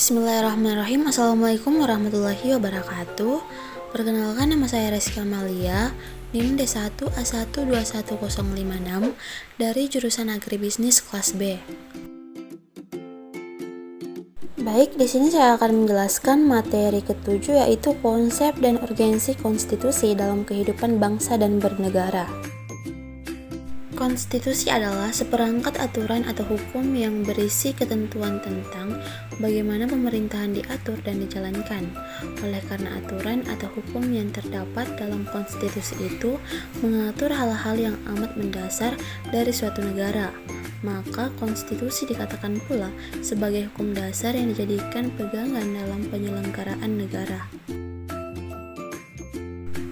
Bismillahirrahmanirrahim. Assalamualaikum warahmatullahi wabarakatuh. Perkenalkan, nama saya Rizky Amalia, NIM D1A1211056 dari jurusan Agribisnis kelas B. Baik, di sini saya akan menjelaskan materi ke-7, yaitu konsep dan urgensi konstitusi dalam kehidupan bangsa dan bernegara. Konstitusi adalah seperangkat aturan atau hukum yang berisi ketentuan tentang bagaimana pemerintahan diatur dan dijalankan. Oleh karena aturan atau hukum yang terdapat dalam konstitusi itu mengatur hal-hal yang amat mendasar dari suatu negara, maka konstitusi dikatakan pula sebagai hukum dasar yang dijadikan pegangan dalam penyelenggaraan negara.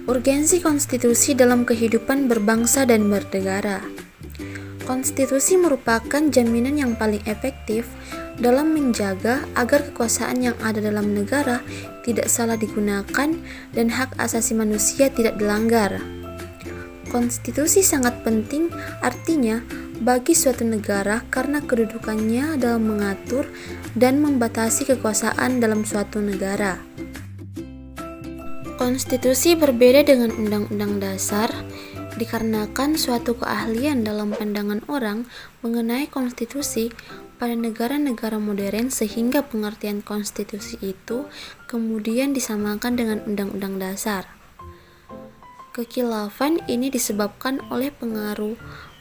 Urgensi konstitusi dalam kehidupan berbangsa dan bernegara. Konstitusi merupakan jaminan yang paling efektif dalam menjaga agar kekuasaan yang ada dalam negara tidak salah digunakan dan hak asasi manusia tidak dilanggar. Konstitusi sangat penting artinya bagi suatu negara karena kedudukannya dalam mengatur dan membatasi kekuasaan dalam suatu negara. Konstitusi berbeda dengan undang-undang dasar dikarenakan suatu keahlian dalam pandangan orang mengenai konstitusi pada negara-negara modern sehingga pengertian konstitusi itu kemudian disamakan dengan undang-undang dasar. Kekhilafan ini disebabkan oleh pengaruh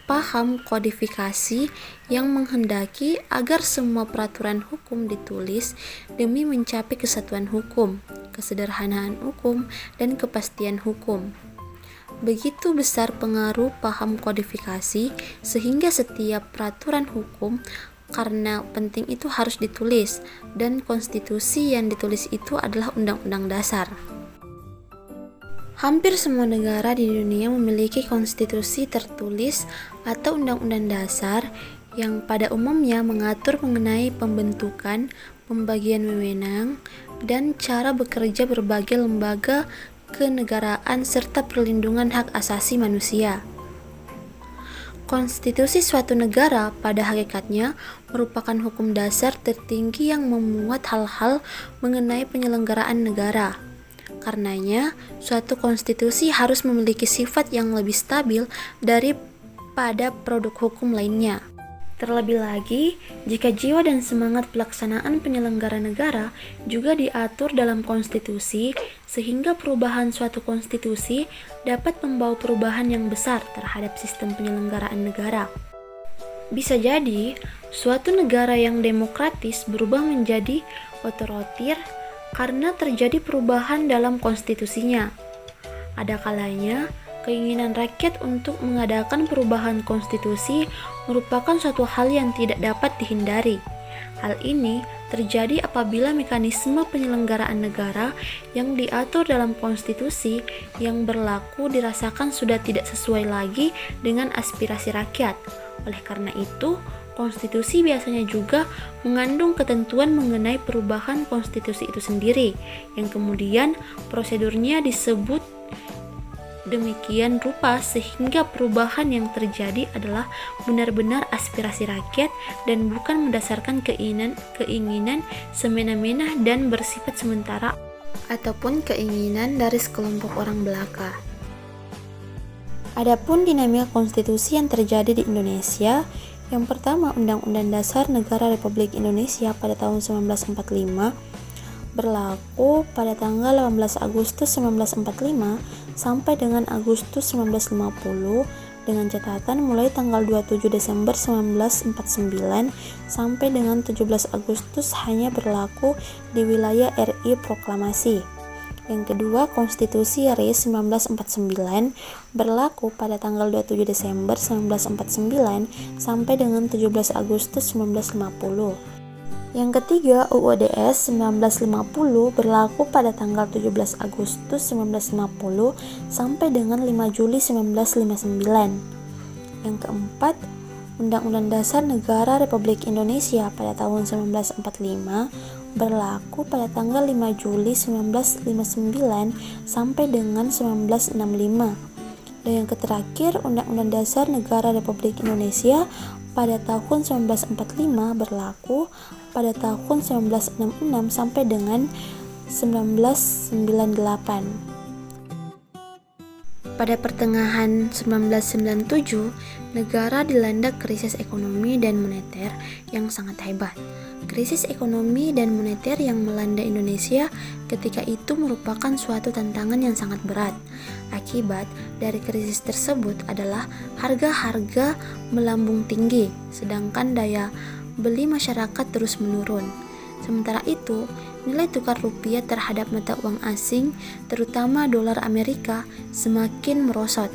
paham kodifikasi yang menghendaki agar semua peraturan hukum ditulis demi mencapai kesatuan hukum, kesederhanaan hukum, dan kepastian hukum. Begitu besar pengaruh paham kodifikasi sehingga setiap peraturan hukum karena penting itu harus ditulis, dan konstitusi yang ditulis itu adalah undang-undang dasar. Hampir semua negara di dunia memiliki konstitusi tertulis atau undang-undang dasar yang pada umumnya mengatur mengenai pembentukan, pembagian wewenang, dan cara bekerja berbagai lembaga kenegaraan serta perlindungan hak asasi manusia. Konstitusi suatu negara pada hakikatnya merupakan hukum dasar tertinggi yang memuat hal-hal mengenai penyelenggaraan negara. Karenanya, suatu konstitusi harus memiliki sifat yang lebih stabil daripada produk hukum lainnya. Terlebih lagi, jika jiwa dan semangat pelaksanaan penyelenggara negara juga diatur dalam konstitusi, sehingga perubahan suatu konstitusi dapat membawa perubahan yang besar terhadap sistem penyelenggaraan negara. Bisa jadi, suatu negara yang demokratis berubah menjadi otoriter karena terjadi perubahan dalam konstitusinya. Ada kalanya, keinginan rakyat untuk mengadakan perubahan konstitusi merupakan suatu hal yang tidak dapat dihindari. Hal ini terjadi apabila mekanisme penyelenggaraan negara yang diatur dalam konstitusi yang berlaku dirasakan sudah tidak sesuai lagi dengan aspirasi rakyat. Oleh karena itu, konstitusi biasanya juga mengandung ketentuan mengenai perubahan konstitusi itu sendiri, yang kemudian prosedurnya disebut demikian rupa sehingga perubahan yang terjadi adalah benar-benar aspirasi rakyat dan bukan berdasarkan keinginan semena-mena dan bersifat sementara ataupun keinginan dari sekelompok orang belaka. Adapun dinamika konstitusi yang terjadi di Indonesia, yang pertama, Undang-Undang Dasar Negara Republik Indonesia pada tahun 1945 berlaku pada tanggal 18 Agustus 1945 sampai dengan Agustus 1950 dengan catatan mulai tanggal 27 Desember 1949 sampai dengan 17 Agustus hanya berlaku di wilayah RI Proklamasi. Yang kedua, Konstitusi RI 1949 berlaku pada tanggal 27 Desember 1949 sampai dengan 17 Agustus 1950. Yang ketiga, UUDS 1950 berlaku pada tanggal 17 Agustus 1950 sampai dengan 5 Juli 1959. Yang keempat, Undang-Undang Dasar Negara Republik Indonesia pada tahun 1945 berlaku pada tanggal 5 Juli 1959 sampai dengan 1965. Dan yang terakhir, Undang-Undang Dasar Negara Republik Indonesia pada tahun 1945 berlaku pada tahun 1966 sampai dengan 1998. Pada pertengahan 1997, negara dilanda krisis ekonomi dan moneter yang sangat hebat. Krisis ekonomi dan moneter yang melanda Indonesia ketika itu merupakan suatu tantangan yang sangat berat. Akibat dari krisis tersebut adalah harga-harga melambung tinggi, sedangkan daya beli masyarakat terus menurun. Sementara itu, nilai tukar rupiah terhadap mata uang asing, terutama dolar Amerika, semakin merosot.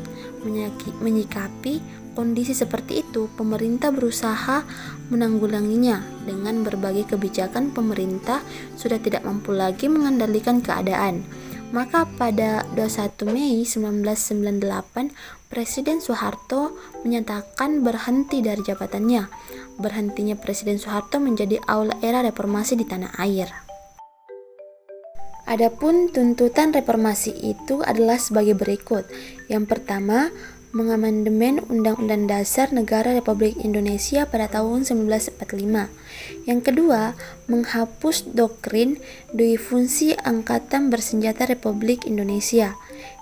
Menyikapi kondisi seperti itu, pemerintah berusaha menanggulanginya dengan berbagai kebijakan. Pemerintah sudah tidak mampu lagi mengendalikan keadaan. Maka pada 21 Mei 1998, Presiden Soeharto menyatakan berhenti dari jabatannya. Berhentinya Presiden Soeharto menjadi awal era reformasi di tanah air. Adapun tuntutan reformasi itu adalah sebagai berikut. Yang pertama, mengamandemen Undang-Undang Dasar Negara Republik Indonesia pada tahun 1945. Yang kedua, menghapus doktrin dui fungsi Angkatan Bersenjata Republik Indonesia.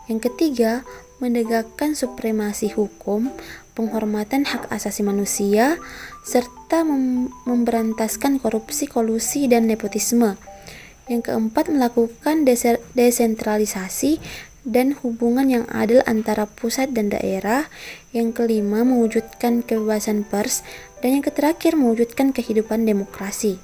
Yang ketiga, menegakkan supremasi hukum, penghormatan hak asasi manusia, serta memberantaskan korupsi, kolusi, dan nepotisme. Yang keempat, melakukan desentralisasi dan hubungan yang adil antara pusat dan daerah. Yang kelima, mewujudkan kebebasan pers. Dan yang terakhir, mewujudkan kehidupan demokrasi.